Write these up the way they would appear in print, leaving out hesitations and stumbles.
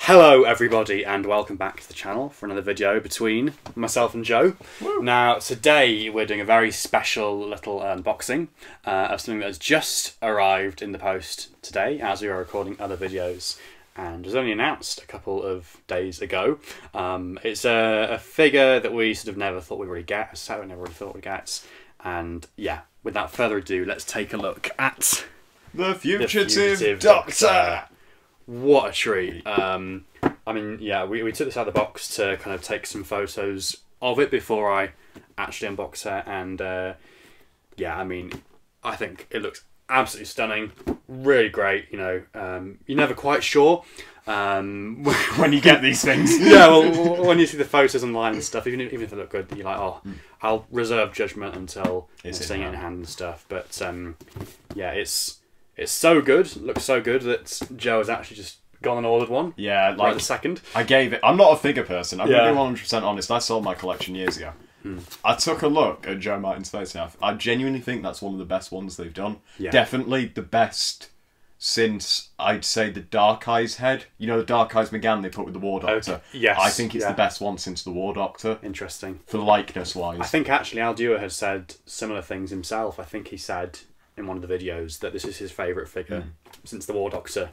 Hello everybody and welcome back to the channel for another video between myself and Joe. Woo. Now today we're doing a very special little unboxing of something that has just arrived in the post today as we are recording other videos and was only announced a couple of days ago. It's a figure that we sort of never thought we'd really get, so we never really thought we'd get, and yeah, without further ado, let's take a look at the Fugitive Doctor. What a treat. I mean, yeah, we took this out of the box to kind of take some photos of it before I actually unbox it, and yeah, I mean, I think it looks absolutely stunning, really great, you know. You're never quite sure when you get these things. Yeah, well, when you see the photos online and stuff, even if they look good, you're like, oh, I'll reserve judgment until seeing it in hand and stuff, but yeah, it's so good, looks so good that Joe has actually just gone and ordered one. Yeah, like right the second. I gave it. I'm not a figure person. I'm going to be 100% honest. I sold my collection years ago. I took a look at Joe Martin's face now. I genuinely think that's one of the best ones they've done. Yeah. Definitely the best since, I'd say, the Dark Eyes head. You know, the Dark Eyes McGann they put with the War Doctor. Okay. Yes. I think it's the best one since the War Doctor. Interesting. For likeness-wise. I think actually Al Dewar has said similar things himself. I think he said in one of the videos that this is his favourite figure since the War Doctor.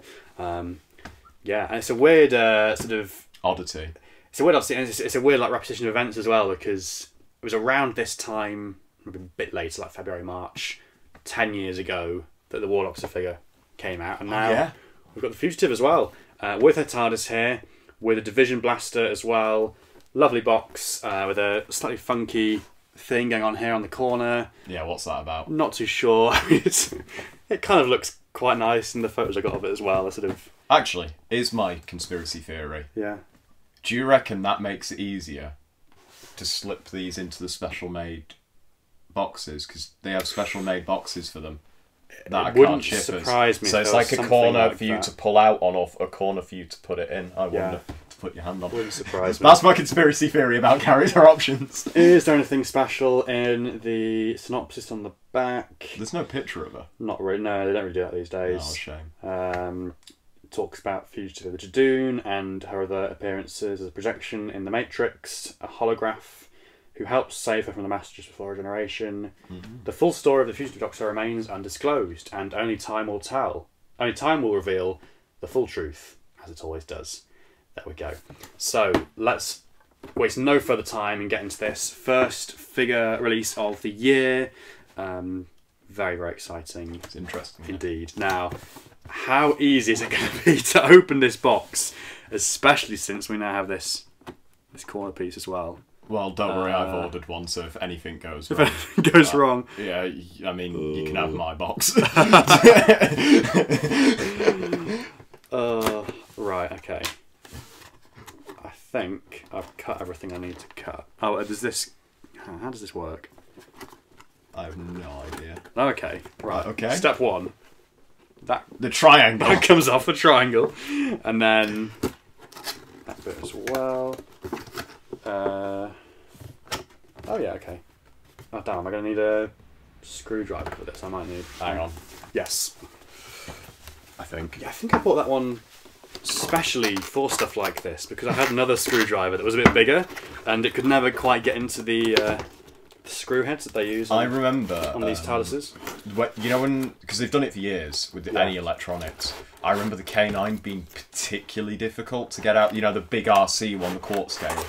Yeah, and it's a weird sort of oddity. It's a weird oddity, and it's a weird like repetition of events as well, because it was around this time, maybe a bit later, like February, March, 10 years ago, that the War Doctor figure came out, and now we've got the Fugitive as well, with her TARDIS here, with a Division blaster as well. Lovely box with a slightly funky thing going on here on the corner. Yeah, what's that about? Not too sure. It kind of looks quite nice in the photos I got of it as well. Sort of. Actually, here's my conspiracy theory. Yeah. Do you reckon that makes it easier to slip these into the special made boxes, because they have special made boxes for them that I can't ship us? Surprise me. So it's like a corner for you to pull out on, or a corner for you to put it in. I wonder. Put your hand on. Wouldn't surprise me. That's my conspiracy theory about character options. Is there anything special in the synopsis on the back? There's no picture of her. Not really. No, they don't really do that these days. Oh, shame. Talks about Fugitive of the Jadoon and her other appearances as a projection in the Matrix, a holograph who helps save her from the Masters before a generation. The full story of the Fugitive Doctor remains undisclosed, and only time will tell. Only time will reveal the full truth, as it always does. There we go. So let's waste no further time and get into this first figure release of the year. Very, very exciting. It's interesting. Indeed. Now, how easy is it going to be to open this box, especially since we now have this corner piece as well? Well, don't worry, I've ordered one, so if anything goes wrong... If anything goes wrong... Yeah, I mean, you can have my box. Right, okay. I think I've cut everything I need to cut. Oh, does this... How does this work? I have no idea. Okay, right. Okay. Step one. The triangle. That comes off the triangle. And then... that bit as well. Oh yeah, okay. Oh damn, am I going to need a screwdriver for this? I might need... Hang on. Yes. I think. Yeah, I think I bought that one specially for stuff like this, because I had another screwdriver that was a bit bigger and it could never quite get into the screw heads that they use I remember on these TARDISes. You know, because they've done it for years with any electronics. I remember the K9 being particularly difficult to get out. You know, the big RC one, the quartz scale.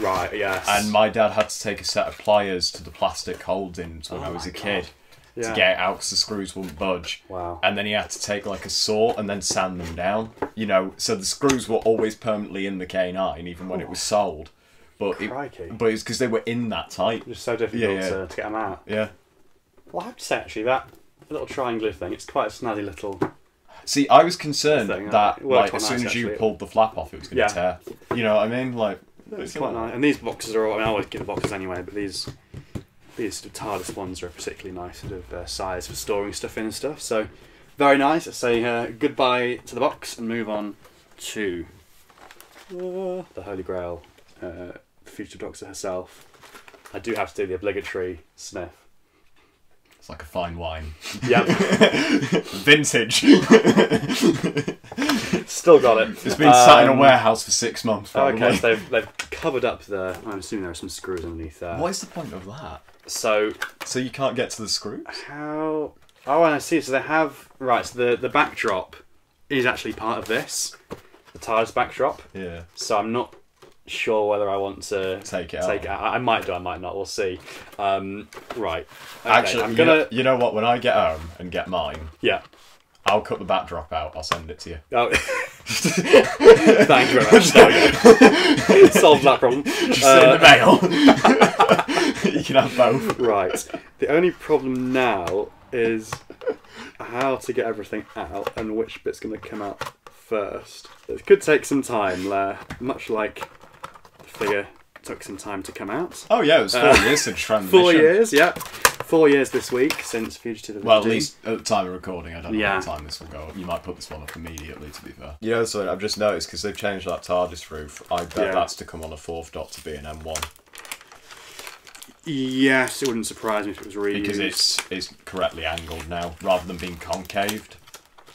Right, yes. And my dad had to take a set of pliers to the plastic holdings when I was a kid to get it out because the screws wouldn't budge. Wow. And then he had to take like a saw and then sand them down. You know, so the screws were always permanently in the K9 even when it was sold. But it was because they were in that tight. It's so difficult to get them out. Yeah. Well, I have to say actually that little triangular thing, it's quite a snazzy little... See, I was concerned that like, as soon nice, as you pulled the flap off, it was going to tear. You know what I mean? Like, it's quite nice. And these boxes are all... I mean, I always get the boxes anyway, but these sort of TARDIS ones are a particularly nice sort of size for storing stuff in and stuff. So, very nice. Let's say goodbye to the box and move on to the Holy Grail, Fugitive Doctor herself. I do have to do the obligatory sniff. It's like a fine wine. Yep. Vintage. Still got it. It's been sat in a warehouse for 6 months, probably. Okay, so they've covered up the... I'm assuming there are some screws underneath there. What is the point of that? So you can't get to the screws? how... Oh, and I see. So they have... Right, so the backdrop is actually part of this. The TARDIS backdrop. Yeah. So I'm not sure whether I want to Take it out. I might do, I might not. We'll see. Right. Okay, Actually, I'm gonna... you know what? When I get home and get mine, Yeah. I'll cut the backdrop out. I'll send it to you. Oh. Thank you very much. There we go. Solved that problem. Just in the mail. You can have both. Right. The only problem now is how to get everything out and which bit's going to come out first. It could take some time, much like the figure took some time to come out. Oh yeah, it was 4 years since transition. 4 years, yeah. 4 years this week since Fugitive Doctor. Well, at least at the time of recording, I don't know Yeah. what time this will go. You might put this one up immediately, to be fair. You know, so I've just noticed, because they've changed that TARDIS roof, I bet that's to come on a 4th Doctor be an M1. Yes, it wouldn't surprise me if it was reused. Because it's correctly angled now, rather than being concaved,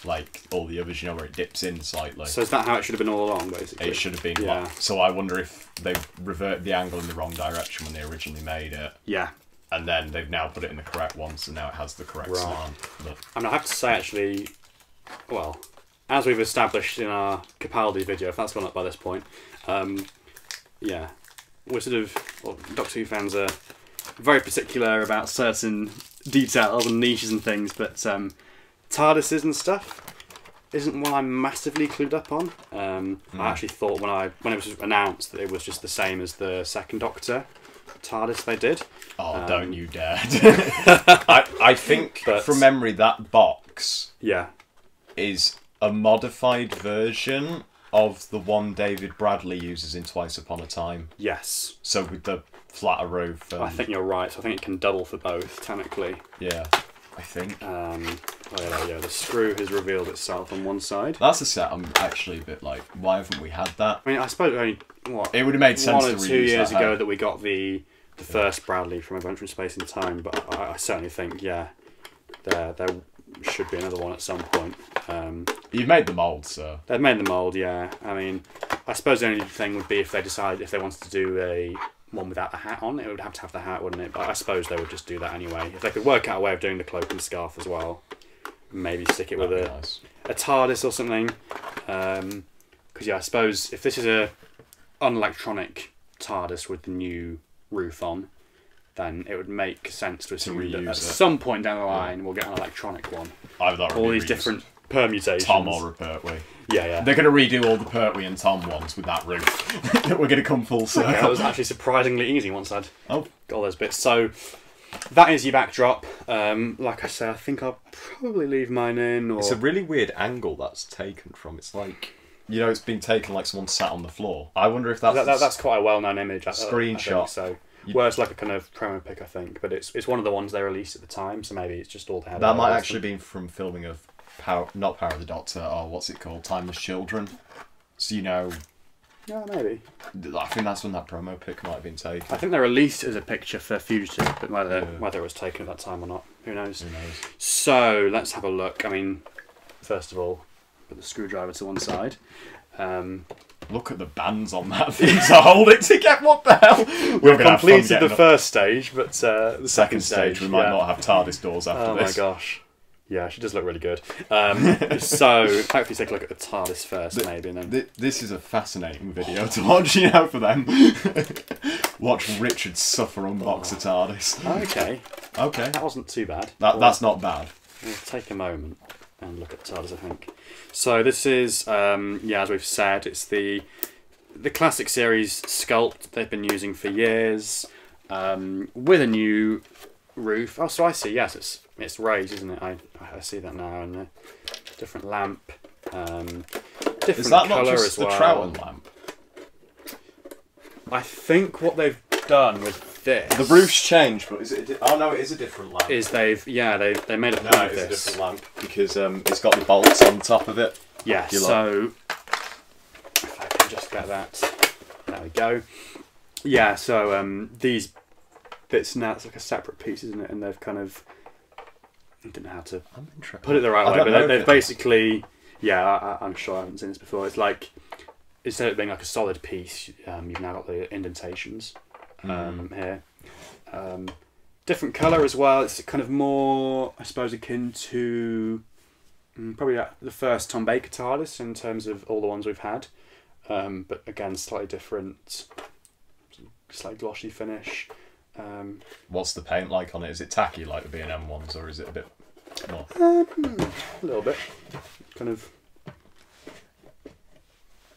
like all the others, you know, where it dips in slightly. So is that how it should have been all along, basically? It should have been Yeah. like... So I wonder if they've reverted the angle in the wrong direction when they originally made it. Yeah. And then they've now put it in the correct one, so now it has the correct slant. But I mean, I have to say, actually, well, as we've established in our Capaldi video, if that's gone up by this point, yeah, we're sort of, well, Doctor Who fans are very particular about certain details and niches and things, but TARDISes and stuff isn't one I'm massively clued up on. I actually thought when it was announced that it was just the same as the second Doctor TARDIS they did. oh, don't you dare! I think But- from memory that box Yeah. is a modified version of the one David Bradley uses in Twice Upon a Time. Yes. So with the flatter roof. And, I think you're right. So I think it can double for both, technically. yeah, I think. Oh yeah, there we go. The screw has revealed itself on one side. That's a set I'm actually a bit like, why haven't we had that? I mean, I suppose only It would have made sense 1 or to 2 reuse years that, ago that we got the first Bradley from Adventure in Space and Time, but I certainly think there should be another one at some point. You've made the mould, so They've made the mould, yeah. I mean, I suppose the only thing would be if they decide if they wanted to do a one without the hat on, it would have to have the hat, wouldn't it? But I suppose they would just do that anyway. If they could work out a way of doing the cloak and scarf as well, maybe stick it with that'd be nice. a TARDIS or something. Because yeah, I suppose if this is a unelectronic TARDIS with the new roof on, then it would make sense to assume that reuse at it. some point down the line we'll get an electronic one. Either that or All we these reuse different permutations. Tom or Pertwee. Yeah. They're going to redo all the Pertwee and Tom ones with that roof. We're going to come full circle. Yeah, that was actually surprisingly easy once I'd Oh. got all those bits. So that is your backdrop. Like I say, I think I'll probably leave mine in. Or... It's a really weird angle that's taken from. It's like, you know, it's been taken like someone sat on the floor. I wonder if that's quite a well-known image. Screenshot. I think so. Well, it's like a kind of promo pic, I think, but it's one of the ones they released at the time, so maybe it's just all they had. That might actually be from filming of not Power of the Doctor, or what's it called, Timeless Children. So you know, yeah, maybe. I think that's when that promo pic might have been taken. I think they released it as a picture for Fugitive, but whether it was taken at that time or not, who knows? Who knows? So let's have a look. I mean, first of all, put the screwdriver to one side. Look at the bands on that thing to hold it to get. What the hell? We've completed the first stage, but the second stage we might not have TARDIS doors after this. Oh my gosh. Yeah, she does look really good. So, hopefully take a look at the TARDIS first, maybe. And then... This is a fascinating video to watch, you know, for them. Watch Richard suffer unbox a TARDIS. Okay. Okay. That wasn't too bad. That's not bad. We'll take a moment and look at the TARDIS, I think. So this is, as we've said, it's the classic series sculpt they've been using for years, with a new roof. Oh, so I see. Yes, it's raised, isn't it? I see that now, and a different lamp, different Is that colour not just as the well. Troughton lamp? I think what they've done with this, The roof's changed, but is it? Oh no, it is a different lamp. is they made a point No, of it's a this. different lamp because it's got the bolts on top of it. Yeah. So if I can just get that, there we go. Yeah. So these bits now, it's like a separate piece, isn't it? And they've kind of I don't know how to I'm interested. put it the right way, don't know but they've if basically, yeah, I'm sure I haven't seen this before. It's like, instead of it being like a solid piece, you've now got the indentations here. Different colour as well. It's kind of more, I suppose, akin to probably the first Tom Baker TARDIS in terms of all the ones we've had. But again, slightly different, slightly glossy finish. What's the paint like on it? Is it tacky like the B&M ones, or is it a bit more? A little bit. Kind of.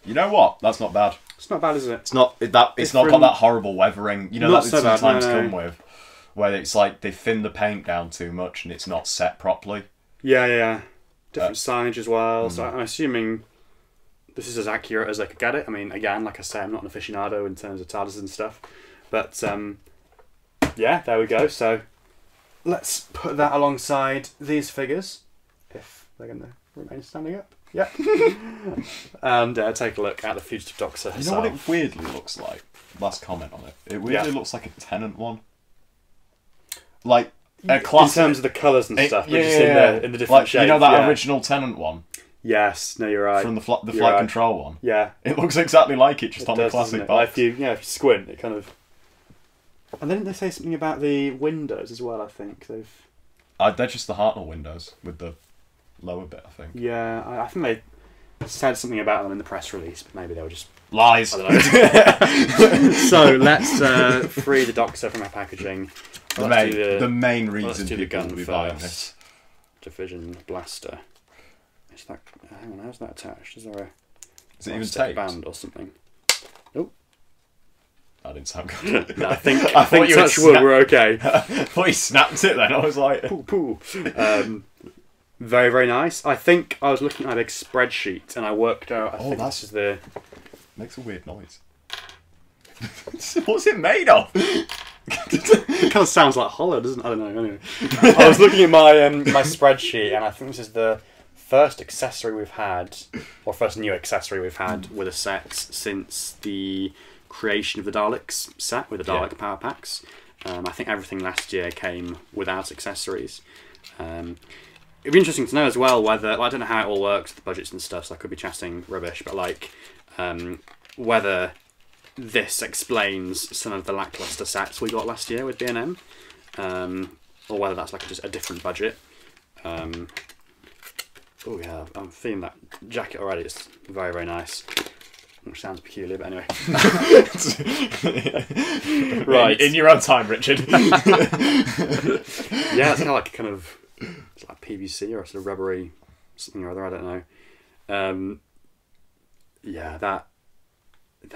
You know what? That's not bad. It's not bad, is it? It's not got that horrible weathering. You know Not that so bad, sometimes no. come with, where it's like they thin the paint down too much and it's not set properly. Yeah. Different signage as well. So I'm assuming this is as accurate as I could get it. I mean, again, like I say, I'm not an aficionado in terms of TARDIS and stuff. But, yeah, there we go. So let's put that alongside these figures, if they're going to remain standing up. Yeah. And take a look at the Fugitive Doctor herself. You know what it weirdly looks like? Last comment on it. It weirdly looks like a Tennant one. Like a classic. In terms of the colours and stuff, yeah, just in the different shapes. You know that original Tennant one? Yes, no, you're right. From the flight control one? Yeah. It looks exactly like it, just on the classic box. If you squint, it kind of... And then they say something about the windows as well, I think. They're just the Hartnell windows with the lower bit, I think. Yeah, I think they said something about them in the press release, but maybe they were just... Lies! I don't know. So, let's free the Doctor from our packaging. The main reason do the people gun will be buying this. Division blaster. Is that... Hang on, how's that attached? Is there a... Is it even taped? Band or something? Oh. That didn't sound good. No, I think touch wood, we're okay. I thought he snapped it then. I was like... Poo. Very, very nice. I think I was looking at a big spreadsheet and I worked out... I think this is the... Makes a weird noise. What's it made of? It kind of sounds like hollow, doesn't it? I don't know. Anyway, I was looking at my my spreadsheet and I think this is the first accessory we've had, or first new accessory we've had with a set since the creation of the Daleks set with the Dalek power packs. I think everything last year came without accessories. It'd be interesting to know as well whether... I don't know how it all works, the budgets and stuff, so I could be chatting rubbish, but like whether this explains some of the lackluster sets we got last year with B&M, or whether that's like just a different budget. Oh yeah, I'm feeling that jacket already. It's very, very nice. Which sounds peculiar, but anyway. Right, in your own time, Richard. Yeah, it's kind of it's like PVC or sort of rubbery something or other. I don't know. Yeah, that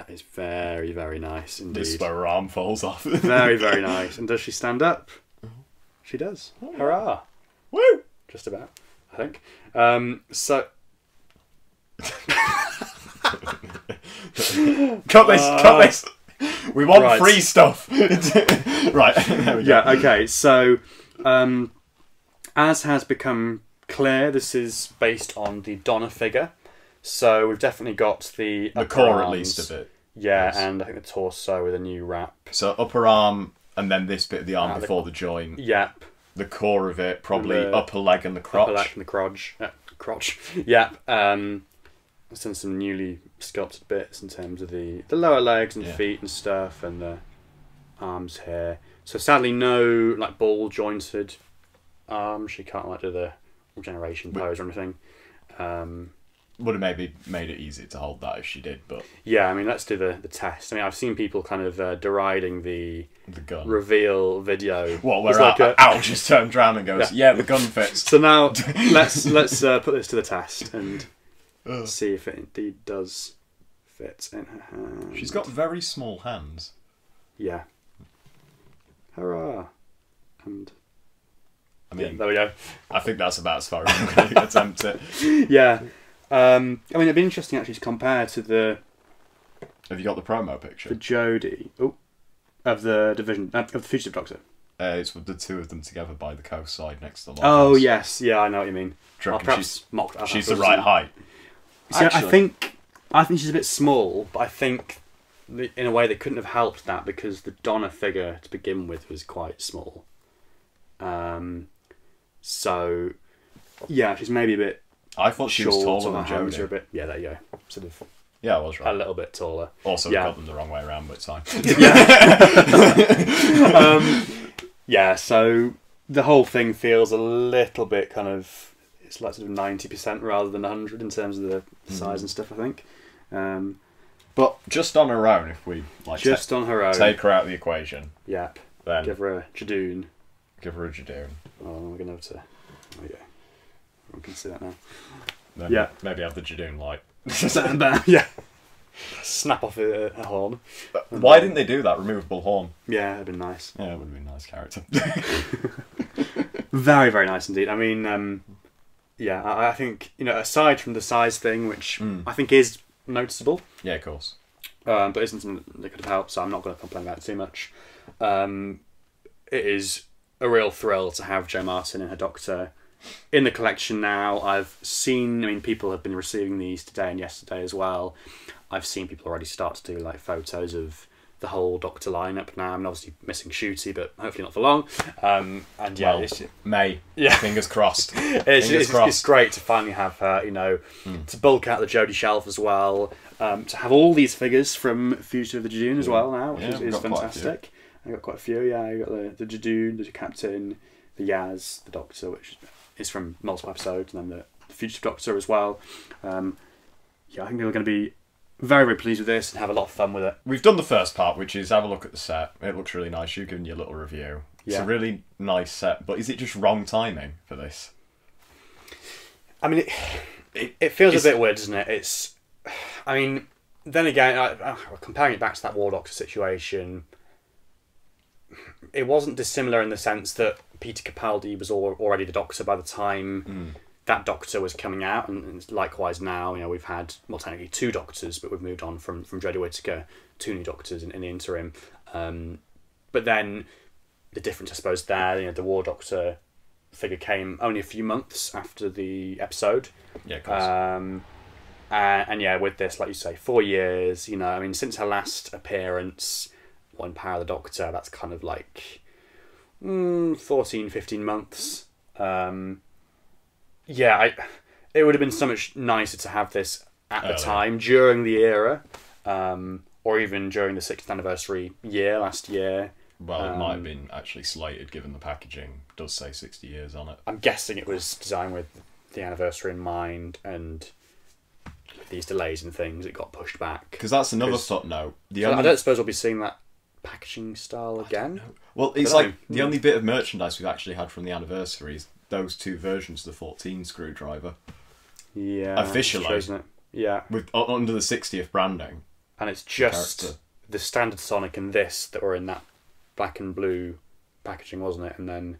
is very, very nice indeed. This is where her arm falls off. Very, very nice. And does she stand up? She does. Oh, Hurrah! Woo! Just about, I think. So. Cut this. We want free stuff. Right. There we go. Yeah. Okay. So, as has become clear, this is based on the Donna figure. So we've definitely got the core arms, at least of it. Yeah, yes. and I think the torso with a new wrap. So upper arm, and then this bit of the arm before the joint. Yep. The core of it, probably upper leg and the crotch. Upper leg and the crotch. Crotch. Yep. There's some newly sculpted bits in terms of the lower legs and feet and stuff, and the arms here. So sadly, no like ball jointed arms. She can't like do the regeneration pose or anything. Would have maybe made it easier to hold that if she did, but yeah, I mean, let's do the test. I mean, I've seen people kind of deriding the gun reveal video. What, where Al just turns around and goes, yeah, the gun fits. So now let's put this to the test and see if it indeed does fit in her hand. She's got very small hands. Yeah. Hurrah! And I mean, there we go. I think that's about as far as I'm going to attempt it. Yeah. I mean, it'd be interesting actually to compare to the... Have you got the promo picture? The Jodie. Of the division... of the Fugitive Doctor. It's with the two of them together by the coast side next to the lighthouse. Oh, house. Yes. Yeah, I know what you mean. Perhaps she's the right height. See, actually, I think she's a bit small, but I think in a way they couldn't have helped that because the Donna figure to begin with was quite small. So, yeah, she's maybe a bit I thought she was short, taller or than her hands are a Jodie. bit. Yeah, there you go. Sort of Yeah, I was a right. little bit taller. Also, Yeah. got them the wrong way around, but it's fine. Yeah, so the whole thing feels a little bit kind of, it's like sort of 90% rather than 100 in terms of the size and stuff, I think. But just on her own, if we like Just on her own. take her out of the equation, Yep. then Give her a Jadoon. give her a Jadoon. Oh, we're going to have to. There we go. We can see that now. Then Yeah. maybe have the Jadoon light. Yeah. Snap off a horn. Why didn't they do that removable horn? Yeah, it'd been nice. Yeah, it would have been a nice character. Very, very nice indeed. I mean, yeah, I think, aside from the size thing, which I think is noticeable, Yeah, of course. but isn't something that could have helped, so I'm not going to complain about it too much. It is a real thrill to have Jo Martin and her Doctor in the collection now. I've seen, people have been receiving these today and yesterday as well. I've seen people already start to do like photos of the whole Doctor lineup now. I'm obviously missing Shooty, but hopefully not for long. And yeah, Well, May. Yeah. Fingers crossed. It's great to finally have her, to bulk out the Jodie shelf as well. To have all these figures from Fugitive of the Jadoon as well now, which is fantastic. I got quite a few. Yeah, I got the Jadoon, the Captain, the Yaz, the Doctor, which is from multiple episodes, and then the Fugitive Doctor as well. Yeah, I think we're going to be very, very pleased with this and have a lot of fun with it. We've done the first part, which is have a look at the set. It looks really nice. You've given you a little review. It's a really nice set, but is it just wrong timing for this? I mean, it feels a bit weird, doesn't it? Then again, comparing it back to that War Doctor situation, it wasn't dissimilar in the sense that Peter Capaldi was already the Doctor by the time that Doctor was coming out, and likewise now, we've had, technically 2 Doctors, but we've moved on from Jodie Whittaker, 2 new Doctors in the interim. But then the difference, I suppose, there, the War Doctor figure came only a few months after the episode. Yeah, of course. And yeah, with this, like you say, 4 years, since her last appearance on Power of the Doctor, that's kind of like 14, 15 months. Yeah, it would have been so much nicer to have this at the time, during the era, or even during the 6th anniversary year, last year. Well, it might have been actually slated, given the packaging does say 60 years on it. I'm guessing it was designed with the anniversary in mind, and with these delays and things, it got pushed back. Because that's another footnote. I don't suppose we'll be seeing that packaging style again. Well, it's like the only bit of merchandise we've actually had from the anniversary is those 2 versions of the 14 screwdriver. Yeah, officially, true, isn't it? Yeah, with under the 60th branding, and it's just the standard Sonic and this that were in that black and blue packaging, wasn't it? And then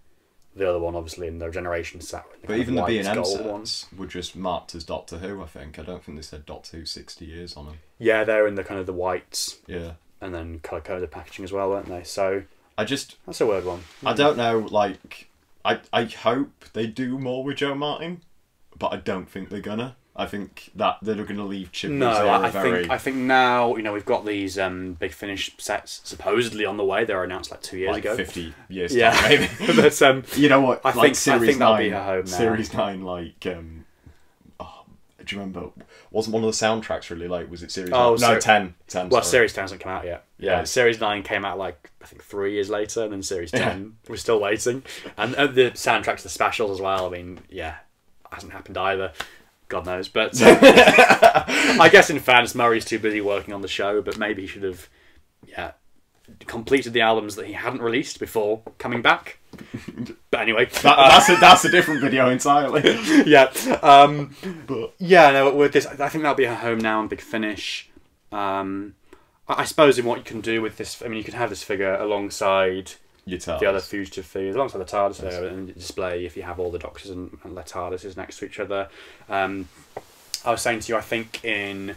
the other one, obviously, in their generation set. But even the B&M sets ones were just marked as Doctor Who. I don't think they said Doctor Who 60 years on them. Yeah, they're in the kind of the whites. Yeah, and then colour coded packaging as well, weren't they? So that's a weird one. I don't know. Like, I hope they do more with Jo Martin, but I don't think they're gonna. I think that they're going to leave Chippy's I think now we've got these Big Finish sets supposedly on the way. They were announced like 2 years ago. 50 years time, maybe. But you know what? I think that'll be her home now. Series 9, like, do you remember? Wasn't one of the soundtracks really like? Was it Series 9? No, 10. Well, Series 10 hasn't come out yet. Yeah, Series 9 came out like I think 3 years later, and then Series 10 we're still waiting. And the soundtracks, the specials as well. I mean, hasn't happened either. God knows, but I guess in fairness, Murray's too busy working on the show. But maybe he should have, completed the albums that he hadn't released before coming back. But anyway, that's a different video entirely. With this, I think that'll be her home now in Big Finish. I suppose in what you can do with this, you can have this figure alongside the other Fugitive figures, alongside the TARDIS there, and display if you have all the Doctors and their TARDISes next to each other. I was saying to you, I think in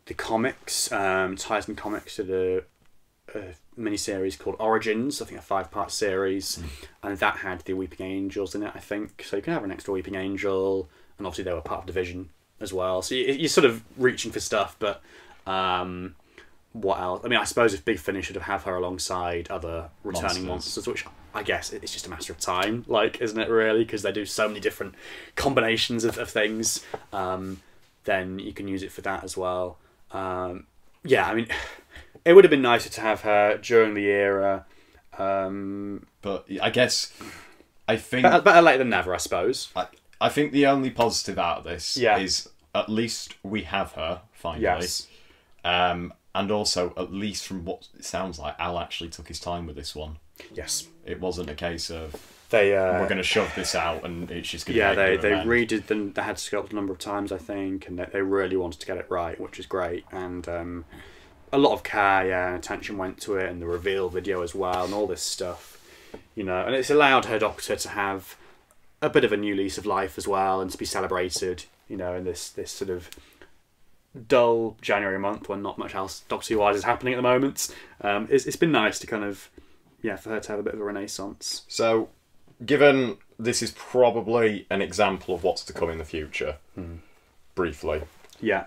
the comics, Titan Comics did a mini-series called Origins, I think a 5-part series, and that had the Weeping Angels in it, I think. So you can have an extra Weeping Angel, and obviously they were part of Division as well. So you're sort of reaching for stuff, but what else? I suppose if Big Finish should have her alongside other returning monsters, which I guess it's just a matter of time, like, isn't it, really? Because they do so many different combinations of things. Then you can use it for that as well. Yeah, I mean, it would have been nicer to have her during the era. But I guess, I think... Better late than never, I suppose. I think the only positive out of this Yeah. is at least we have her, finally. Yes. And also, at least from what it sounds like, Al actually took his time with this one. Yes. It wasn't a case of, They we're going to shove this out and it's just going to yeah, they redid the head sculpt a number of times, I think, and they really wanted to get it right, which is great. And a lot of care, and attention went to it, and the reveal video as well, and all this stuff, you know. And it's allowed her Doctor to have a bit of a new lease of life as well, and to be celebrated, you know, in this sort of dull January month when not much else Doctor Who-wise is happening at the moment. It's been nice to kind of, for her to have a bit of a renaissance. So, given this is probably an example of what's to come in the future, briefly. Yeah.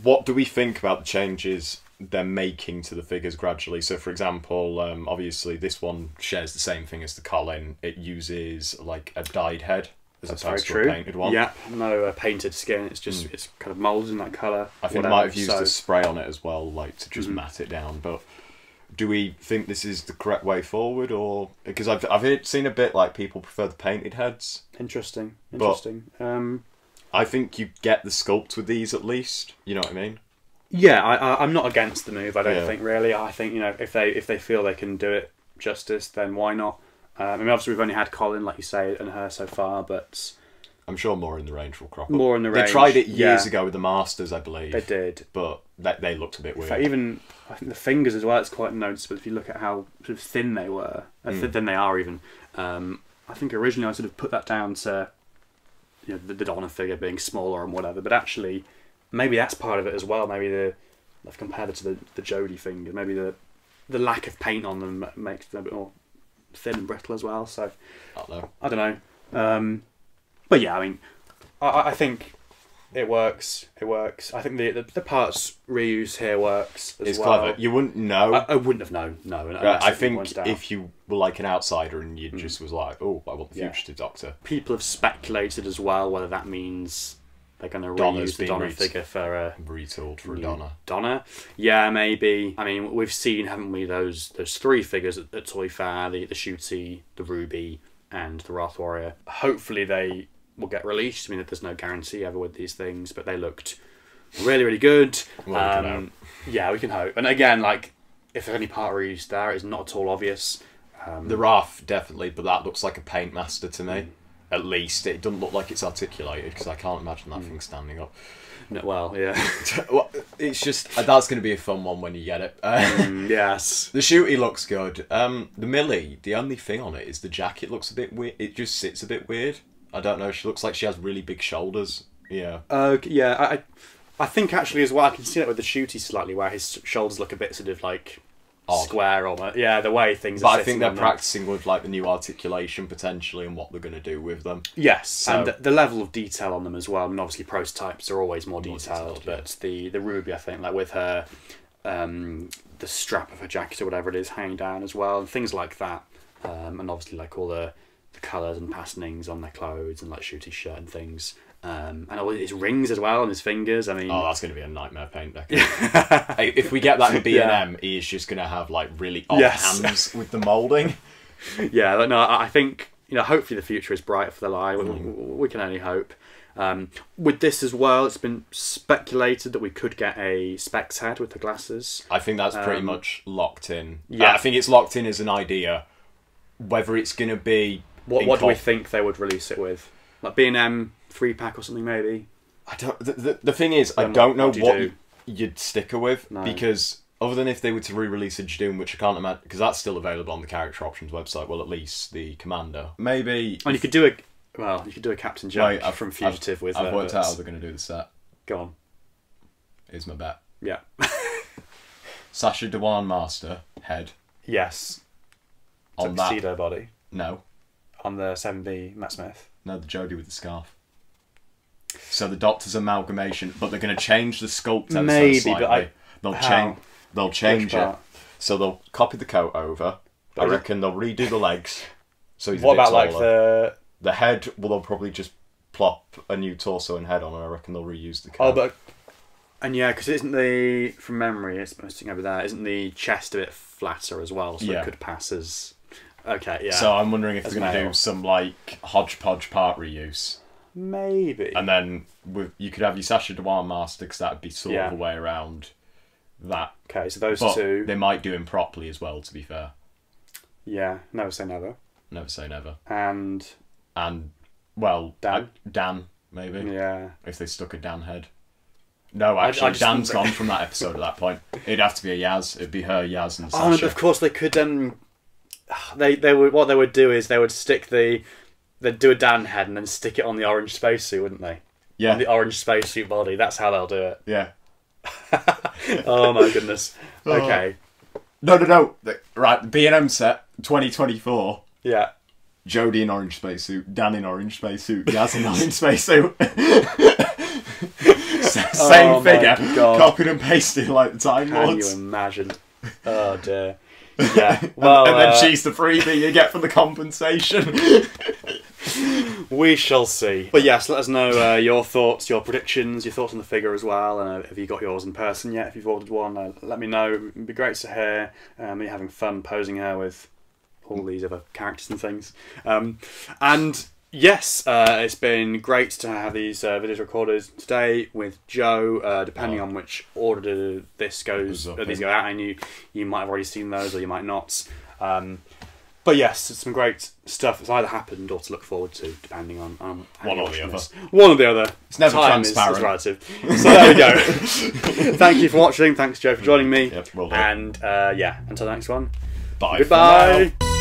What do we think about the changes they're making to the figures gradually? So, for example, obviously this one shares the same thing as the Colin. It uses like a dyed head as opposed to a painted one. Yeah, no painted skin. It's just it's kind of moulded in that colour. I think they might have used a spray on it as well, like to just matte it down. But do we think this is the correct way forward, or because I've seen a bit like people prefer the painted heads? Interesting. I think you get the sculpt with these at least. You know what I mean? Yeah, I'm not against the move. I don't think really. I think, you know, if they feel they can do it justice, then why not? I mean, obviously we've only had Colin, like you say, and her so far, but I'm sure more in the range will crop up. More in the range. They tried it years ago with the Masters, I believe. They did, but they looked a bit weird. In fact, even I think the fingers as well. It's quite noticeable if you look at how sort of thin they were, thin they are even. I think originally I sort of put that down to, you know, the Donna figure being smaller and whatever, but actually maybe that's part of it as well. Maybe I've compared it to the Jodie finger. Maybe the lack of paint on them makes them a bit more thin and brittle as well. So I don't know. But yeah, I mean, I think it works. It works. I think the parts reuse here works as well. It's clever. You wouldn't know. I wouldn't have known. No. I think if you were like an outsider and you just was like, oh, I want the Fugitive Doctor. People have speculated as well whether that means they're going to reuse the Donna figure for a retooled for a Donna. Donna, yeah, maybe. I mean, we've seen, haven't we, those three figures at Toy Fair: the Shooty, the Ruby, and the Wrath Warrior. Hopefully, they will get released. I mean, there's no guarantee ever with these things, but they looked really, really good. Well, yeah, we can hope. And again, like, if there's any part reused there, it's not at all obvious. The Wrath definitely, but that looks like a paint master to me. At least it doesn't look like it's articulated, because I can't imagine that thing standing up. No, well, yeah. Well, it's just that's going to be a fun one when you get it. Yes. The Shooty looks good. The Millie, the only thing on it is the jacket looks a bit weird. It just sits a bit weird. I don't know. She looks like she has really big shoulders. Yeah. Yeah. I think actually as well, I can see that with the Shooty slightly, where his shoulders look a bit sort of like odd. Square on it. Yeah, the way things are. But I think they're practicing with like the new articulation potentially and what they're going to do with them. Yes, so, and the level of detail on them as well. I mean, obviously prototypes are always more detailed, but the Ruby, I think, like with her, the strap of her jacket or whatever it is hanging down as well, and things like that, and obviously like all the colours and patternings on their clothes and like Shooty's shirt and things. And all his rings as well on his fingers. I mean, oh, that's going to be a nightmare paint deck. Hey, if we get that in B&M, he is just going to have like really odd hands with the moulding. Yeah, no, I think, you know, hopefully the future is bright for the line. We can only hope. With this as well, it's been speculated that we could get a Specs head with the glasses. I think that's pretty much locked in. Yeah, I think it's locked in as an idea. Whether it's going to be what do we think they would release it with? Like B&M 3-pack or something, maybe. I don't. The thing is, I don't know what you'd stick her with, because other than if they were to re-release a Jadoon, which I can't imagine, because that's still available on the character options website. Well, at least the Commander, maybe. And you could do a Captain Jack from Fugitive with. I've worked out how they're going to do the set. Go on. Here's my bet. Yeah. Sacha Dhawan Master head. Yes. On that tuxedo body. No. On the 7B Matt Smith. No, the Jodie with the scarf. So the Doctor's amalgamation, but they're going to change the sculpt ever so slightly. But they'll change it. So they'll copy the coat over, I reckon they'll redo the legs. So he's what a bit about like taller. The head? Well, they'll probably just plop a new torso and head on, and I reckon they'll reuse the cap. Oh, but and yeah, because isn't the from memory, it's posting over there. Isn't the chest a bit flatter as well? So it could pass as okay. Yeah. So I'm wondering if they're going to do some like hodgepodge part reuse. Maybe. And then you could have your Sacha Dhawan master because that'd be sort of a way around that. Okay, so those but two. They might do him properly as well, to be fair. Yeah, never say never. Never say never. And well, Dan? Dan, maybe. Yeah. If they stuck a Dan head. No, actually, Dan's gone from that episode at that point. It'd have to be a Yaz. It'd be her, Yaz, and Sacha. Oh, and of course they could. They would. What they would do is they would stick they'd do a Dan head and then stick it on the orange spacesuit, wouldn't they? Yeah. On the orange spacesuit body. That's how they'll do it. Yeah. Oh my goodness. Okay. No. Right, the B&M set, 2024. Yeah. Jodie in orange spacesuit, Dan in orange spacesuit, Yaz in orange spacesuit. Same figure, copied and pasted like the Time Lords. Can you imagine? Oh dear. Yeah. Well, and then she's the freebie you get for the compensation. We shall see. But yes, let us know your thoughts, your predictions, your thoughts on the figure as well. And have you got yours in person yet? If you've ordered one, let me know. It'd be great to hear me having fun posing her with all these other characters and things. And yes, it's been great to have these videos recorded today with Joe. Depending on which order these go out, and you might have already seen those or you might not. But yes, it's some great stuff that's either happened or to look forward to, depending on one or the other. One or the other. It's never Time transparent. is relative. So there we go. Thank you for watching. Thanks, Joe, for joining me. Yep, will do. And yeah, until the next one. Bye. Goodbye. For now.